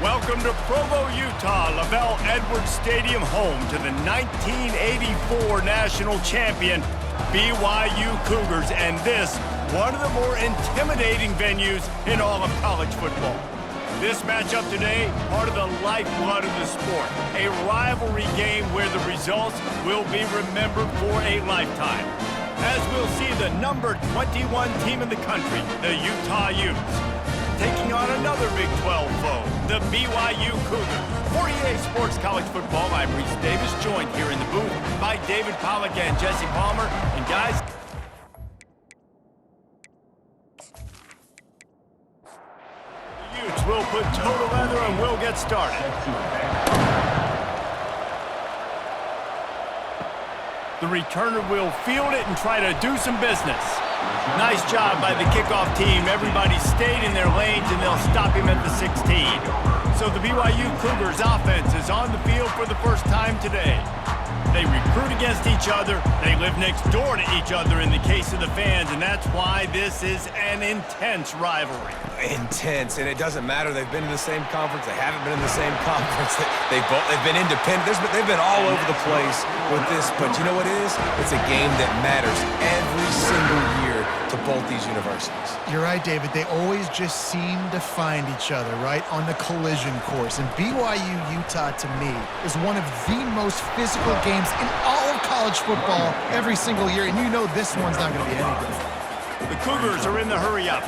Welcome to Provo, Utah, Lavelle Edwards Stadium, home to the 1984 national champion BYU Cougars, and this, one of the more intimidating venues in all of college football. This matchup today, part of the lifeblood of the sport, a rivalry game where the results will be remembered for a lifetime. As we'll see the number 21 team in the country, the Utah Utes, taking on another Big 12 foe, the BYU Cougars. For EA Sports College Football, I'm Reese Davis, joined here in the booth by David Pollack and Jesse Palmer. And guys, the Utes will put total leather and we'll get started. The returner will field it and try to do some business. Nice job by the kickoff team. Everybody stayed in their lanes, and they'll stop him at the 16. So the BYU Cougars offense is on the field for the first time today. They recruit against each other. They live next door to each other in the case of the fans, and that's why this is an intense rivalry. Intense, and it doesn't matter. They've been in the same conference. They haven't been in the same conference. They've been independent. They've been all over the place with this, but you know what it is? It's a game that matters every single year to both these universities. You're right, David. They always just seem to find each other, right, on the collision course. And BYU-Utah, to me, is one of the most physical games in all of college football every single year, and you know this one's not going to be any different. The Cougars are in the hurry-up.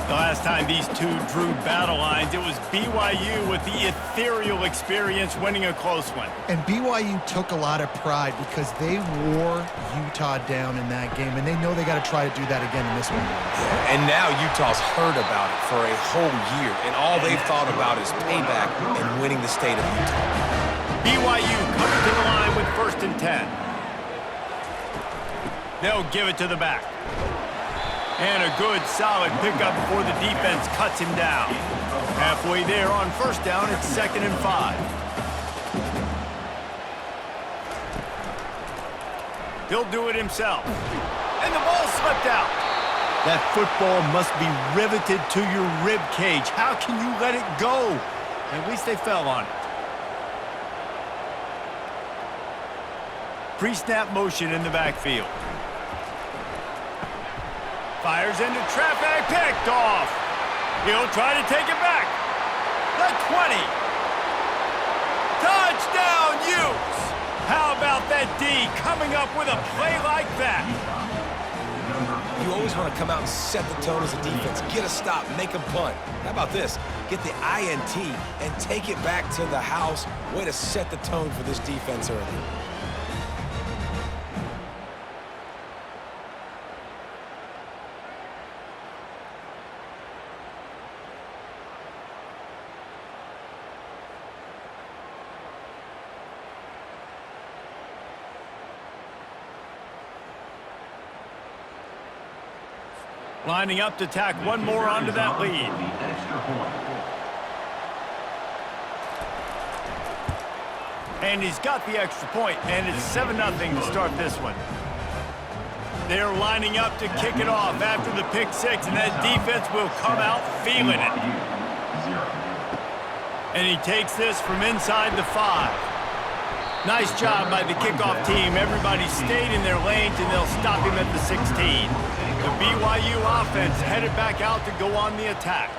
The last time these two drew battle lines, it was BYU with the ethereal experience winning a close one. And BYU took a lot of pride because they wore Utah down in that game, and they know they got to try to do that again in this one. Yeah, and now Utah's heard about it for a whole year, and all they've thought about is payback and winning the state of Utah. BYU coming to the line with 1st and 10. They'll give it to the back. And a good, solid pickup before the defense cuts him down. Halfway there on 1st down, it's 2nd and 5. He'll do it himself. And the ball slipped out. That football must be riveted to your rib cage. How can you let it go? At least they fell on it. Pre-snap motion in the backfield. Fires into traffic, picked off. He'll try to take it back. The 20. Touchdown, Utes. How about that D coming up with a play like that? You always want to come out and set the tone as a defense. Get a stop, make a punt. How about this? Get the INT and take it back to the house. Way to set the tone for this defense early. Lining up to tack one more onto that lead. And he's got the extra point, and it's 7-0 to start this one. They're lining up to kick it off after the pick six, and that defense will come out feeling it. And he takes this from inside the 5. Nice job by the kickoff team. Everybody stayed in their lanes, and they'll stop him at the 16. The BYU offense headed back out to go on the attack.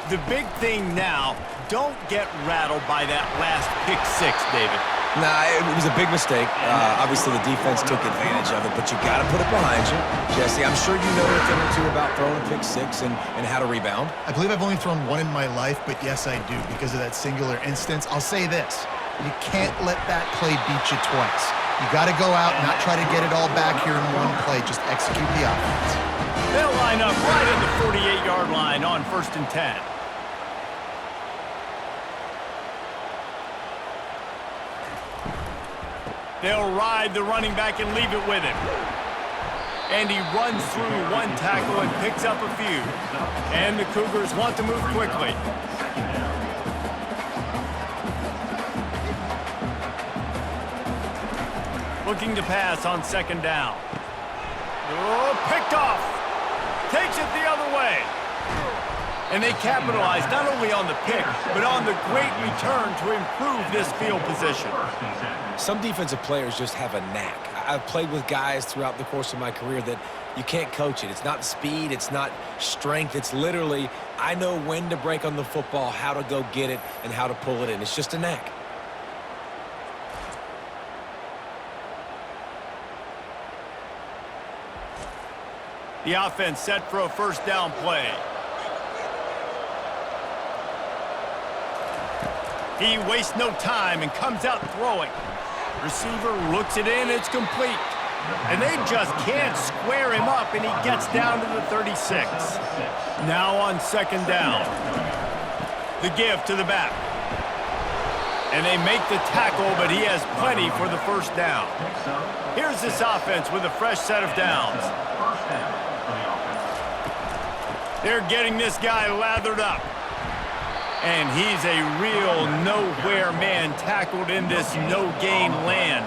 The big thing now, don't get rattled by that last pick six, David. Nah, it was a big mistake. Obviously, the defense took advantage of it, but you got to put it behind you. Jesse, I'm sure you know a thing or two about throwing a pick six and how to rebound. I believe I've only thrown one in my life, but yes, I do, because of that singular instance. I'll say this. You can't let that play beat you twice. You got to go out and not try to get it all back here in one play. Just execute the offense. They'll line up right at the 48-yard line on 1st and 10. They'll ride the running back and leave it with him. And he runs through one tackle and picks up a few. And the Cougars want to move quickly. Looking to pass on 2nd down. Oh, picked off. Takes it the other way. And they capitalized not only on the pick, but on the great return to improve this field position. Some defensive players just have a knack. I've played with guys throughout the course of my career that you can't coach it. It's not speed, it's not strength. It's literally, I know when to break on the football, how to go get it, and how to pull it in. It's just a knack. The offense set for a first down play. He wastes no time and comes out throwing. Receiver looks it in, it's complete. And they just can't square him up, and he gets down to the 36. Now on second down. The give to the back. And they make the tackle, but he has plenty for the first down. Here's this offense with a fresh set of downs. They're getting this guy lathered up. And he's a real nowhere man tackled in this no-gain land.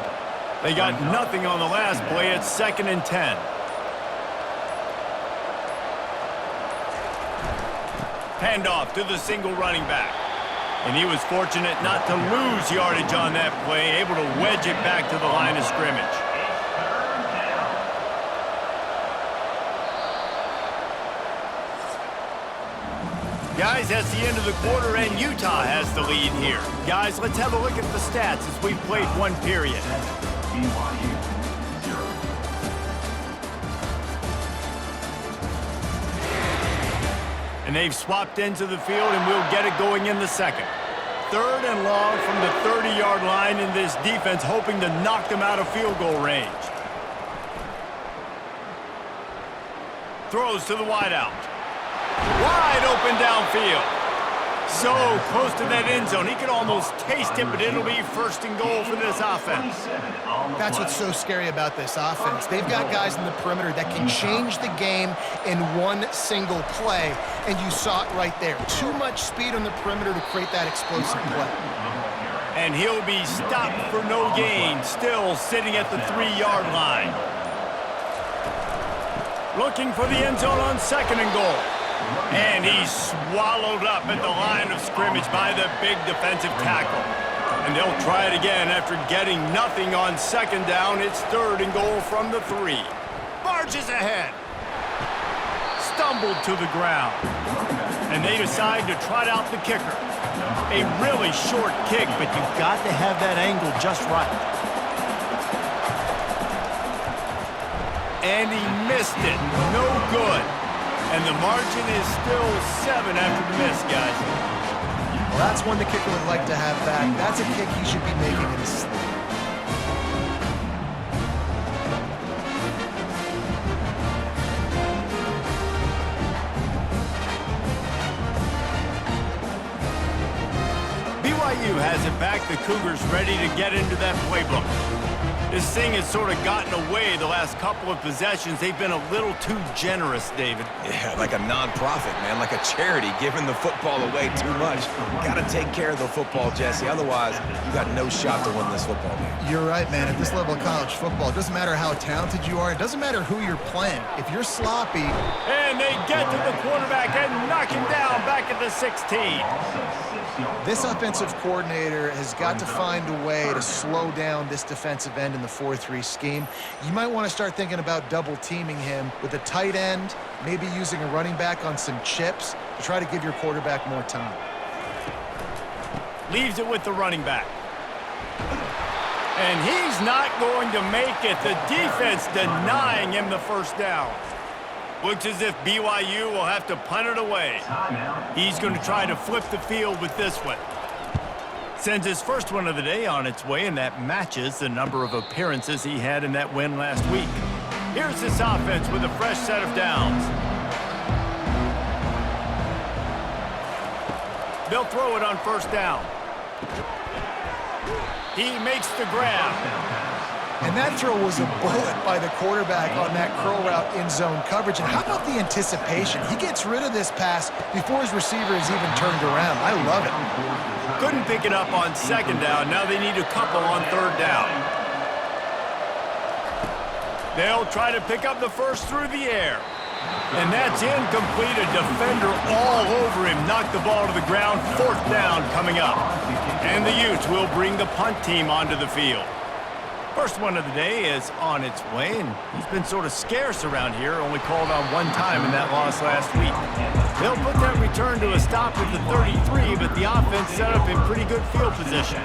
They got nothing on the last play. It's 2nd and 10. Handoff to the single running back. And he was fortunate not to lose yardage on that play, able to wedge it back to the line of scrimmage. Guys, that's the end of the quarter, and Utah has the lead here. Guys, let's have a look at the stats as we've played one period. BYU 0. And they've swapped into the field, and we'll get it going in the second. 3rd and long from the 30-yard line, in this defense hoping to knock them out of field goal range. Throws to the wideout. Wide open downfield. So close to that end zone. He could almost taste it, but it'll be 1st and goal for this offense. That's what's so scary about this offense. They've got guys in the perimeter that can change the game in one single play, and you saw it right there. Too much speed on the perimeter to create that explosive play. And he'll be stopped for no gain, still sitting at the 3-yard line. Looking for the end zone on 2nd and goal. And he's swallowed up at the line of scrimmage by the big defensive tackle. And they'll try it again after getting nothing on 2nd down. It's 3rd and goal from the 3. Barges ahead. Stumbled to the ground. And they decide to trot out the kicker. A really short kick, but you've got to have that angle just right. And he missed it. No good. And the margin is still 7 after the miss, guys. Well, that's one the kicker would like to have back. That's a kick he should be making in his sleep. BYU has it back. The Cougars ready to get into that playbook. This thing has sort of gotten away the last couple of possessions. They've been a little too generous, David. Yeah, like a non-profit, man, like a charity, giving the football away too much. Got to take care of the football, Jesse. Otherwise, you got no shot to win this football game. You're right, man. At this level of college football, it doesn't matter how talented you are. It doesn't matter who you're playing. If you're sloppy. And they get to the quarterback and knock him down back at the 16. This offensive coordinator has got to find a way to slow down this defensive end in the 4-3 scheme. You might want to start thinking about double teaming him with a tight end, maybe using a running back on some chips to try to give your quarterback more time. Leaves it with the running back. And he's not going to make it. The defense denying him the first down. Looks as if BYU will have to punt it away. He's going to try to flip the field with this one. Sends his first one of the day on its way, and that matches the number of appearances he had in that win last week. Here's this offense with a fresh set of downs. They'll throw it on 1st down. He makes the grab. And that throw was a bullet by the quarterback on that curl route in zone coverage. And how about the anticipation? He gets rid of this pass before his receiver is even turned around. I love it. Couldn't pick it up on 2nd down. Now they need a couple on 3rd down. They'll try to pick up the first through the air. And that's incomplete. A defender all over him. Knocked the ball to the ground. 4th down coming up. And the Utes will bring the punt team onto the field. First one of the day is on its way, and he's been sort of scarce around here, only called on 1 time in that loss last week. They'll put that return to a stop at the 33, but the offense set up in pretty good field position.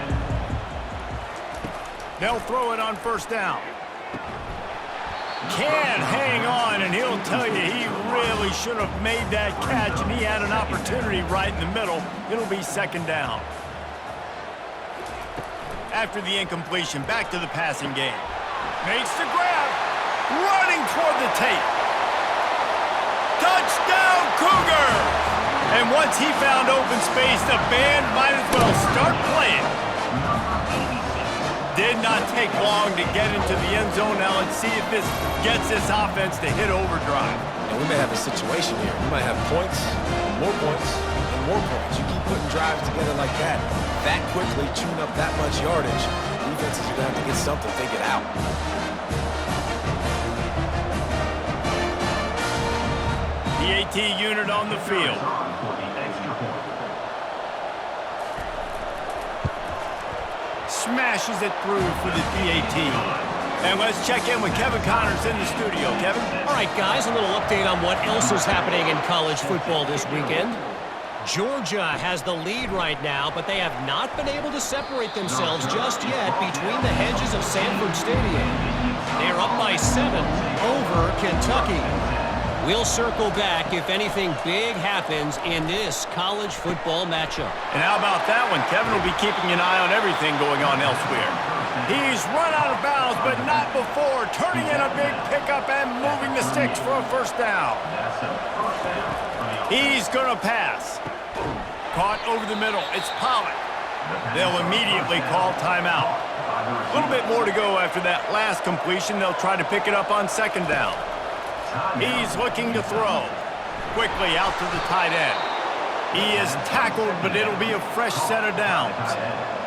They'll throw it on 1st down. Can't hang on, and he'll tell you he really should have made that catch, and he had an opportunity right in the middle. It'll be 2nd down. After the incompletion, back to the passing game. Makes the grab. Running toward the tape. Touchdown, Cougar! And once he found open space, the band might as well start playing. Did not take long to get into the end zone. Now let's see if this gets this offense to hit overdrive. And we may have a situation here. We might have points, more points, and more points. You keep putting drives together like that quickly, chewing up that much yardage, defenses are going to have to get something figured out. The AT unit on the field. Smashes it through for the DAT. And let's check in with Kevin Connors in the studio. Kevin? All right, guys, a little update on what else is happening in college football this weekend. Georgia has the lead right now, but they have not been able to separate themselves just yet between the hedges of Sanford Stadium. They're up by 7 over Kentucky. We'll circle back if anything big happens in this college football matchup. And how about that one? Kevin will be keeping an eye on everything going on elsewhere. He's run out of bounds, but not before. Turning in a big pickup and moving the sticks for a 1st down. He's going to pass. Caught over the middle. It's Pollock. They'll immediately call timeout. A little bit more to go after that last completion. They'll try to pick it up on 2nd down. He's looking to throw. Quickly out to the tight end. He is tackled, but it'll be a fresh set of downs.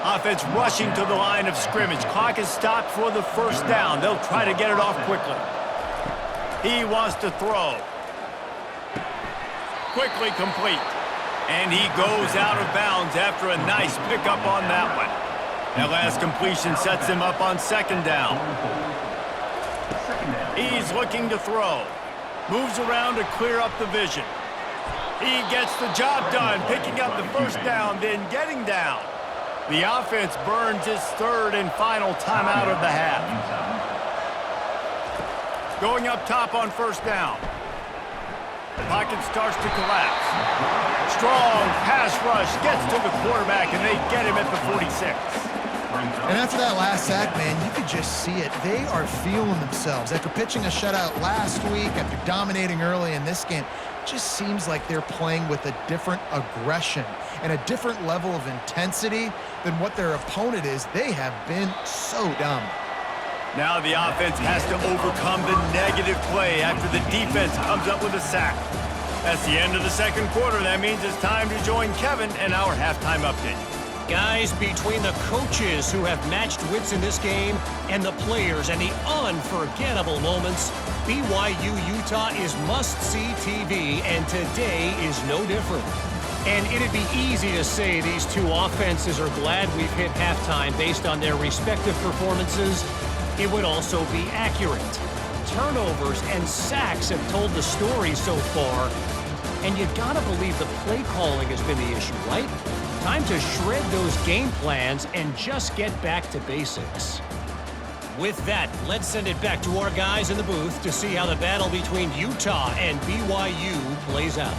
Offense rushing to the line of scrimmage. Clock is stopped for the 1st down. They'll try to get it off quickly. He wants to throw. Quickly complete. And he goes out of bounds after a nice pickup on that one. That last completion sets him up on 2nd down. He's looking to throw. Moves around to clear up the vision. He gets the job done, picking up the 1st down, then getting down. The offense burns its 3rd and final timeout of the half. Going up top on 1st down. The pocket starts to collapse. Strong pass rush gets to the quarterback, and they get him at the 46. And after that last sack, man, you could just see it. They are feeling themselves. After pitching a shutout last week, after dominating early in this game, it just seems like they're playing with a different aggression and a different level of intensity than what their opponent is. They have been so dominant. Now the offense has to overcome the negative play after the defense comes up with a sack. That's the end of the 2nd quarter. That means it's time to join Kevin and our halftime update. Guys, between the coaches who have matched wits in this game and the players and the unforgettable moments, BYU-Utah is must-see TV, and today is no different. And it'd be easy to say these two offenses are glad we've hit halftime based on their respective performances. It would also be accurate. Turnovers and sacks have told the story so far, and you gotta believe the play calling has been the issue, right? Time to shred those game plans and just get back to basics. With that, let's send it back to our guys in the booth to see how the battle between Utah and BYU plays out.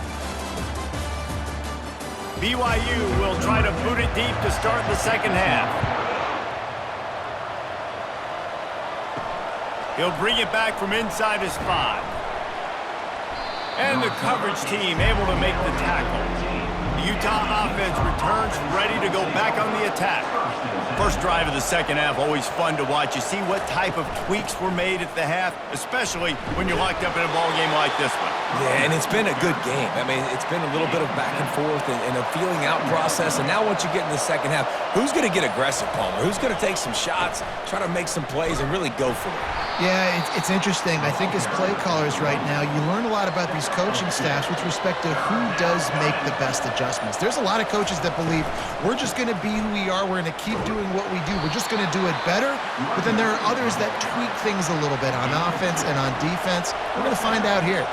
BYU will try to boot it deep to start the 2nd half. He'll bring it back from inside his 5. And the coverage team able to make the tackle. The Utah offense returns ready to go back on the attack. First drive of the 2nd half, always fun to watch. You see what type of tweaks were made at the half, especially when you're locked up in a ball game like this one. Yeah, and it's been a good game. I mean, it's been a little bit of back and forth and a feeling out process. And now once you get in the 2nd half, who's going to get aggressive, Palmer? Who's going to take some shots, try to make some plays, and really go for it? Yeah, it's interesting. I think as play callers right now, you learn a lot about these coaching staffs with respect to who does make the best adjustments. There's a lot of coaches that believe we're just going to be who we are. We're going to keep doing what we do. We're just going to do it better. But then there are others that tweak things a little bit on offense and on defense. We're going to find out here.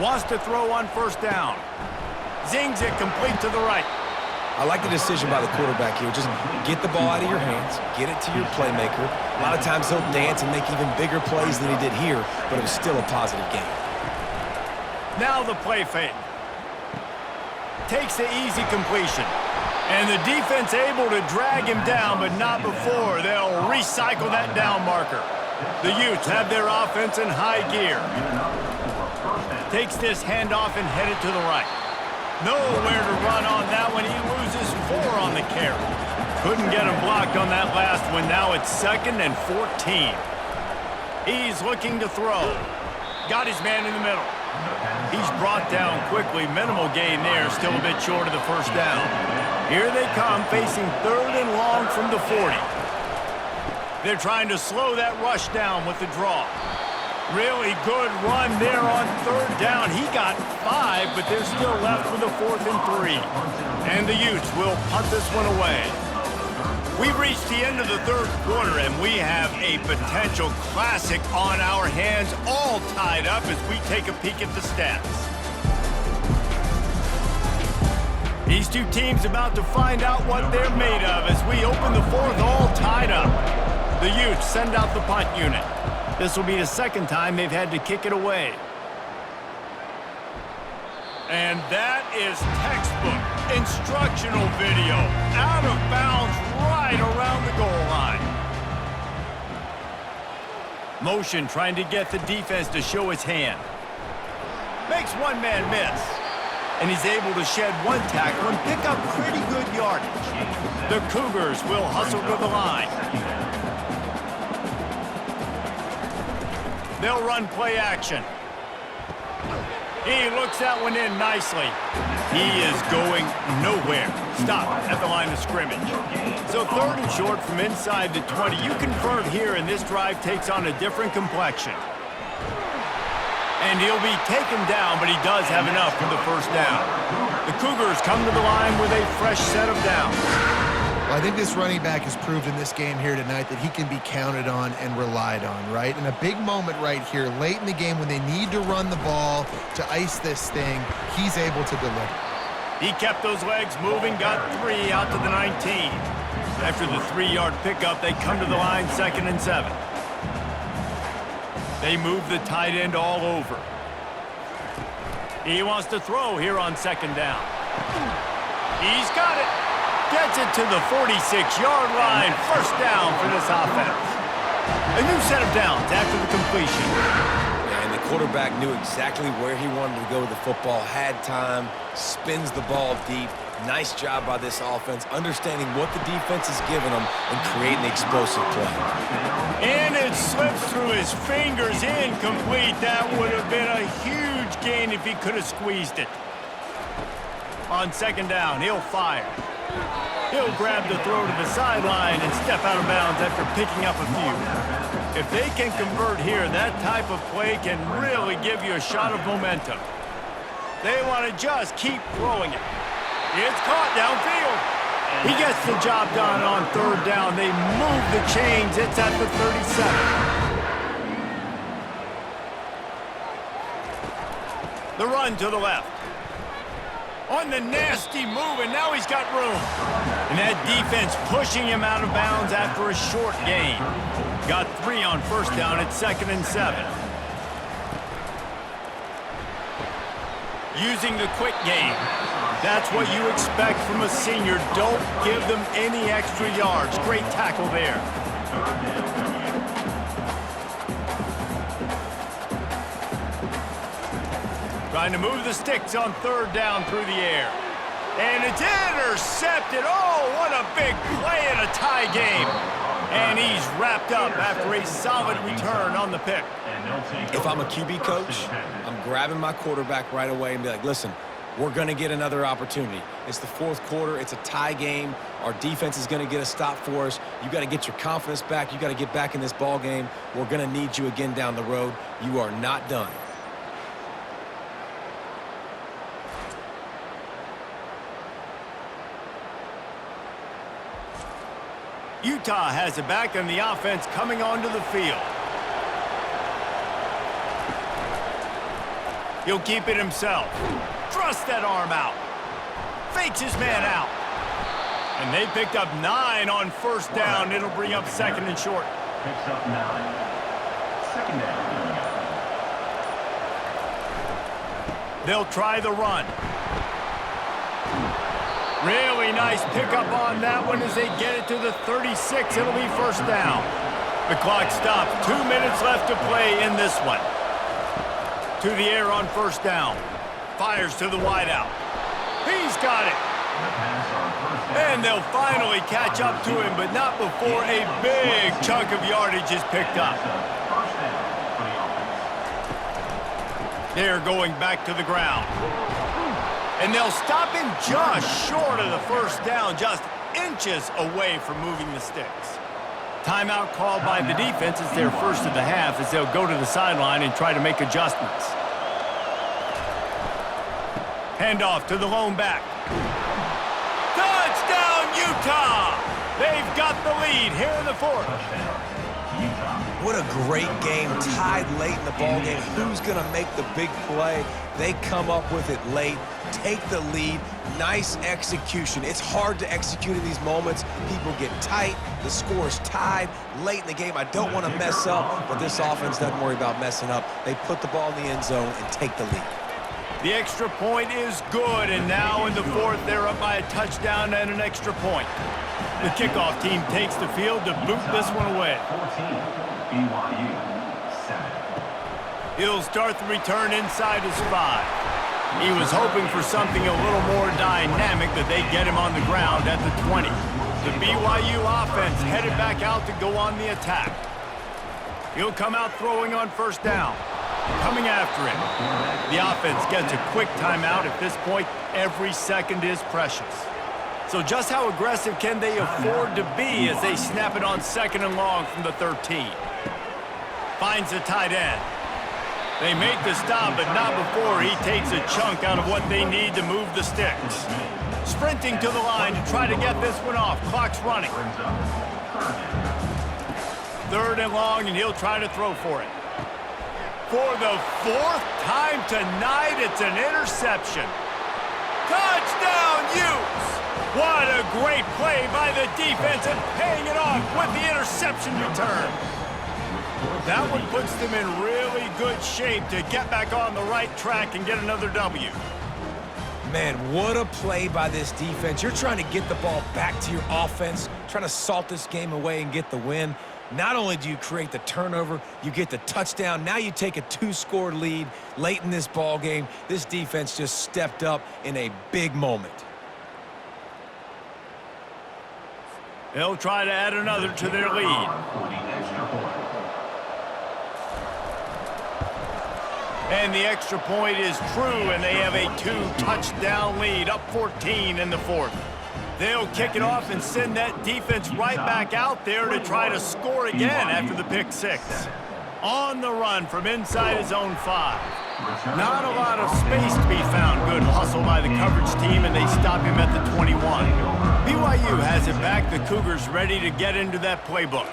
Wants to throw on first down. Zings it complete to the right. I like the decision by the quarterback here. Just get the ball out of your hands, get it to your playmaker. A lot of times he'll dance and make even bigger plays than he did here, but it was still a positive game. Now the play fake. Takes the easy completion. And the defense able to drag him down, but not before they'll recycle that down marker. The Utes have their offense in high gear. Takes this handoff and headed to the right. Nowhere to run on that one. He loses 4 on the carry. Couldn't get him blocked on that last one. Now it's 2nd and 14. He's looking to throw. Got his man in the middle. He's brought down quickly. Minimal gain there. Still a bit short of the first down. Here they come, facing 3rd and long from the 40. They're trying to slow that rush down with the draw. Really good run there on 3rd down. He got 5, but they're still left with a 4th and 3. And the Utes will punt this one away. We've reached the end of the 3rd quarter, and we have a potential classic on our hands, all tied up as we take a peek at the stats. These two teams about to find out what they're made of as we open the 4th, all tied up. The Utes send out the punt unit. This will be the 2nd time they've had to kick it away. And that is textbook instructional video. Out of bounds right around the goal line. Motion trying to get the defense to show his hand. Makes one man miss. And he's able to shed 1 tackle and pick up pretty good yardage. The Cougars will hustle to the line. They'll run play action. He looks that one in nicely. He is going nowhere. Stop at the line of scrimmage. So 3rd and short from inside the 20. You convert here, and this drive takes on a different complexion. And he'll be taken down, but he does have enough for the first down. The Cougars come to the line with a fresh set of downs. Well, I think this running back has proved in this game here tonight that he can be counted on and relied on, right? In a big moment right here, late in the game when they need to run the ball to ice this thing, he's able to deliver. He kept those legs moving, got 3 out to the 19. After the 3-yard pickup, they come to the line 2nd and 7. They move the tight end all over. He wants to throw here on 2nd down. He's got it. Gets it to the 46-yard line. First down for this offense. A new set of downs after the completion. And the quarterback knew exactly where he wanted to go with the football, had time, spins the ball deep. Nice job by this offense, understanding what the defense is giving them and creating the explosive play. And it slips through his fingers, incomplete. That would have been a huge gain if he could have squeezed it. On 2nd down, he'll fire. He'll grab the throw to the sideline and step out of bounds after picking up a few. If they can convert here, that type of play can really give you a shot of momentum. They want to just keep throwing it. It's caught downfield. He gets the job done on 3rd down. They move the chains. It's at the 37. The run to the left. On the nasty move, and now he's got room. And that defense pushing him out of bounds after a short gain. Got 3 on first down at 2nd and 7. Using the quick game. That's what you expect from a senior. Don't give them any extra yards. Great tackle there. Trying to move the sticks on 3rd down through the air. And it's intercepted. Oh, what a big play in a tie game. And he's wrapped up after a solid return on the pick. If I'm a QB coach, I'm grabbing my quarterback right away and be like, listen, we're going to get another opportunity. It's the fourth quarter. It's a tie game. Our defense is going to get a stop for us. You got to get your confidence back. You got to get back in this ball game. We're going to need you again down the road. You are not done. Utah has it back, and the offense coming onto the field. He'll keep it himself. Thrusts that arm out. Fakes his man out. And they picked up 9 on first down. It'll bring up second and short. Picks up 9. Second down. They'll try the run. Really nice pickup on that one as they get it to the 36. It'll be first down. The clock stops. 2 minutes left to play in this one. To the air on first down. Fires to the wideout. He's got it. And they'll finally catch up to him, but not before a big chunk of yardage is picked up. They're going back to the ground. And they'll stop him just short of the first down, just inches away from moving the sticks. Timeout called by the defense. It's their first of the half as they'll go to the sideline and try to make adjustments. Handoff to the lone back. Touchdown, Utah! They've got the lead here in the fourth. What a great game, tied late in the ball game. Who's going to make the big play? They come up with it late, take the lead. Nice execution. It's hard to execute in these moments. People get tight. The score's tied late in the game. I don't want to mess up, but this offense doesn't worry about messing up. They put the ball in the end zone and take the lead. The extra point is good, and now in the fourth, they're up by a touchdown and an extra point. The kickoff team takes the field to boot this one away. 14, BYU, 7. He'll start the return inside his 5. He was hoping for something a little more dynamic, but they get him on the ground at the 20. The BYU offense headed back out to go on the attack. He'll come out throwing on first down. Coming after him. The offense gets a quick timeout. At this point, every second is precious. So just how aggressive can they afford to be as they snap it on second and long from the 13? Finds the tight end. They make the stop, but not before he takes a chunk out of what they need to move the sticks. Sprinting to the line to try to get this one off. Clock's running. Third and long, and he'll try to throw for it. For the fourth time tonight, it's an interception. Touchdown, Utes! What a great play by the defense and paying it off with the interception return. That one puts them in really good shape to get back on the right track and get another W. Man, what a play by this defense. You're trying to get the ball back to your offense, trying to salt this game away and get the win. Not only do you create the turnover, you get the touchdown. Now you take a 2-score lead late in this ball game. This defense just stepped up in a big moment. They'll try to add another to their lead. And the extra point is true, and they have a 2-touchdown lead, up 14 in the fourth. They'll kick it off and send that defense right back out there to try to score again after the pick 6. On the run from inside his own 5. Not a lot of space to be found. Good hustle by the coverage team, and they stop him at the 21. BYU has it back. The Cougars ready to get into that playbook.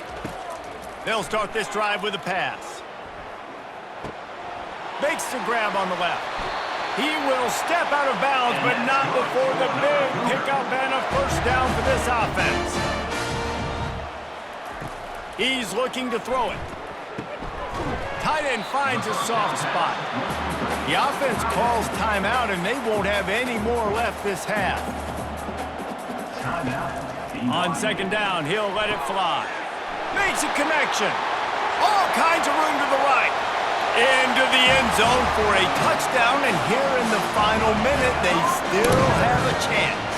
They'll start this drive with a pass. Makes the grab on the left. He will step out of bounds, but not before the big pickup and a first down for this offense. He's looking to throw it. Tight end finds a soft spot. The offense calls timeout, and they won't have any more left this half. On second down, he'll let it fly. Makes a connection. All kinds of room to the right. Into the end zone for a touchdown, and here in the final minute, they still have a chance.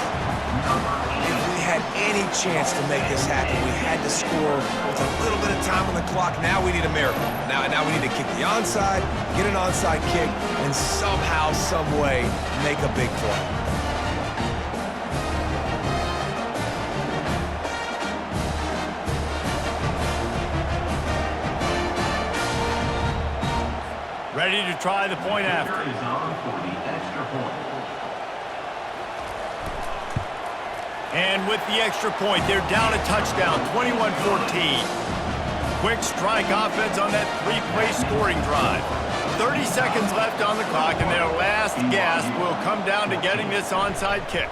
If we had any chance to make this happen. We had to score with a little bit of time on the clock. Now we need a miracle. Now we need to kick the onside, get an onside kick, and somehow, some way, make a big play. Ready to try the point after. Is on for the extra point. And with the extra point, they're down a touchdown, 21-14. Quick strike offense on that three-play scoring drive. 30 seconds left on the clock, and their last gasp will come down to getting this onside kick.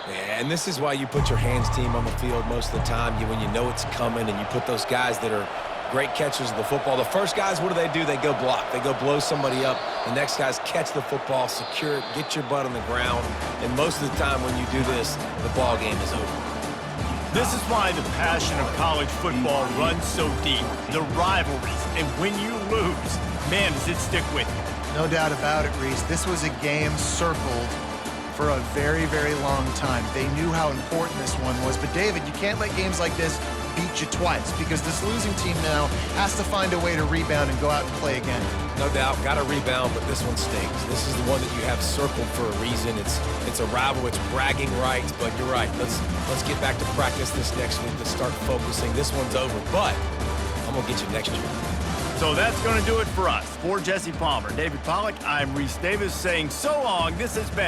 Yeah, and this is why you put your hands team on the field most of the time. When you know it's coming, and you put those guys that are great catchers of the football. The first guys, what do? They go block. They go blow somebody up. The next guys catch the football, secure it, get your butt on the ground. And most of the time when you do this, the ball game is over. This is why the passion of college football runs so deep. The rivalries, and when you lose, man, does it stick with you. No doubt about it, Reese. This was a game circled for a very, very long time. They knew how important this one was. But, David, you can't let games like this beat you twice, because this losing team now has to find a way to rebound and go out and play again. No doubt, got to rebound, but this one stinks. This is the one that you have circled for a reason. It's a rival, it's bragging rights, but you're right. Let's get back to practice this next week to start focusing. This one's over, but I'm going to get you next year. So that's going to do it for us. For Jesse Palmer, David Pollack, I'm Reese Davis saying so long. This has been